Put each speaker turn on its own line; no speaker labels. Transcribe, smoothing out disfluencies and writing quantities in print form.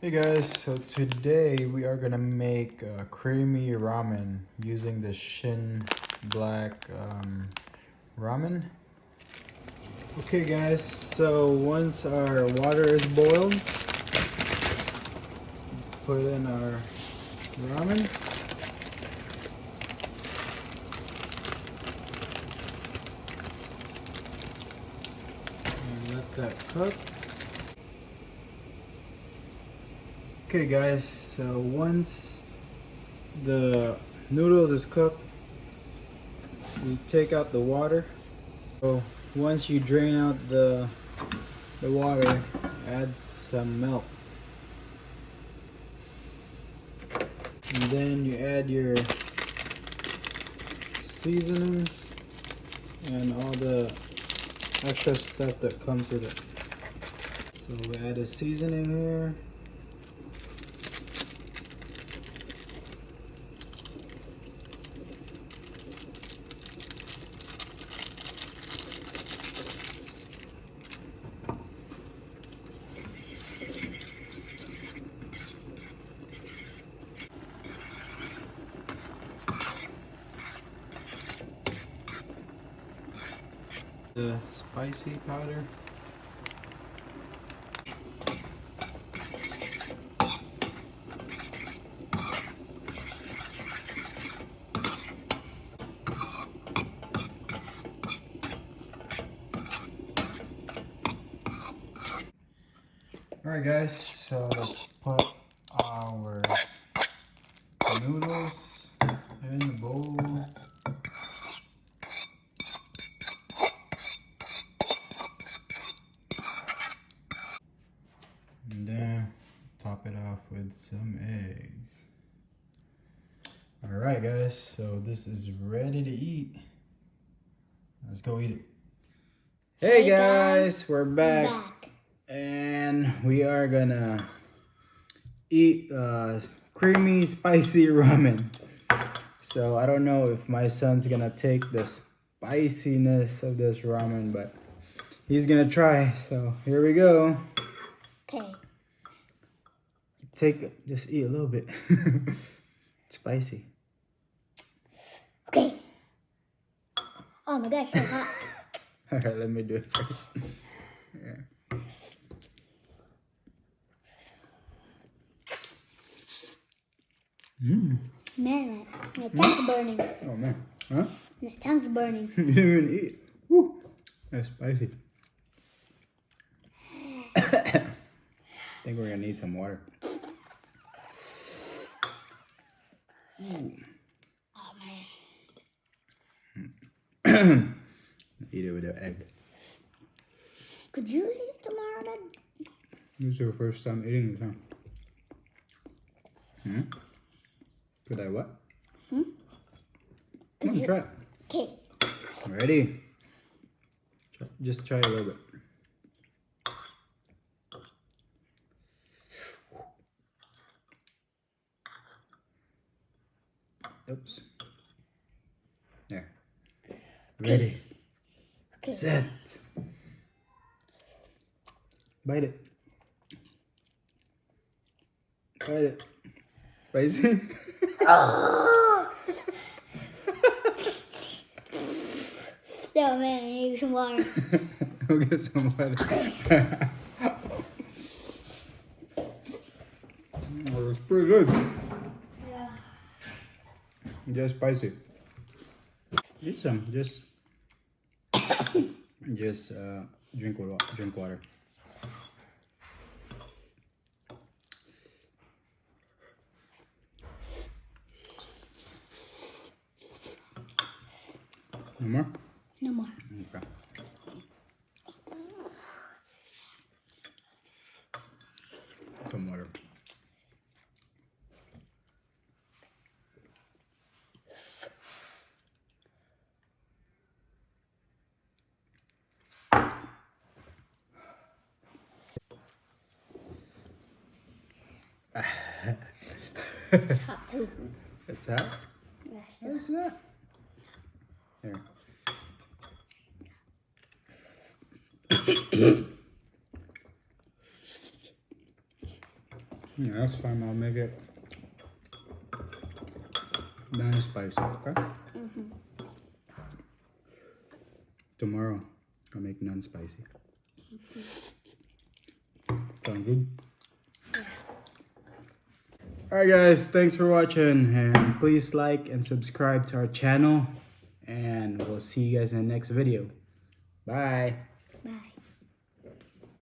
Hey guys, so today we are gonna make creamy ramen using the Shin Black ramen. Okay guys, so once our water is boiled, put in our ramen. And let that cook. Okay guys, so once the noodles is cooked, you take out the water. So once you drain out the water, add some milk. And then you add your seasonings and all the extra stuff that comes with it. So we add a seasoning here. The spicy powder. Alright guys, so let's put our noodles in the bowl. And then top it off with some eggs. Alright guys, so this is ready to eat. Let's go eat it. Hey guys, we're back. And we are gonna eat creamy spicy ramen. So I don't know if my son's gonna take the spiciness of this ramen, but he's gonna try. So here we go.
Okay.
Just eat a little bit. It's spicy.
Okay. Oh my gosh, so hot.
Alright, let me do it first. Yeah.
Man, my tongue's burning.
Oh man. Huh?
My tongue's burning.
You didn't even eat. Woo. That's spicy. I think we're gonna need some water. Ooh.
Oh man.
Eat it with the egg.
Could you eat tomorrow then?
This is your first time eating this, huh? Could I what? Come on, try it.
Okay.
Ready? Just try a little bit. Oops. There. Ready.
Okay.
Set. Bite it. Bite it. Spicy?
Oh! Still, man, I need some water.
We'll get some water. Oh, it's pretty good.
Yeah.
Just spicy. Eat some. Just drink water. No more?
No more.
Okay. Some water.
It's hot too.
It's hot?
Yes.
What is that? Here. Yeah, next time I'll make it non-spicy, okay? Tomorrow I'll make non-spicy. Sound good? Alright guys, thanks for watching, and please like and subscribe to our channel, and we'll see you guys in the next video. Bye!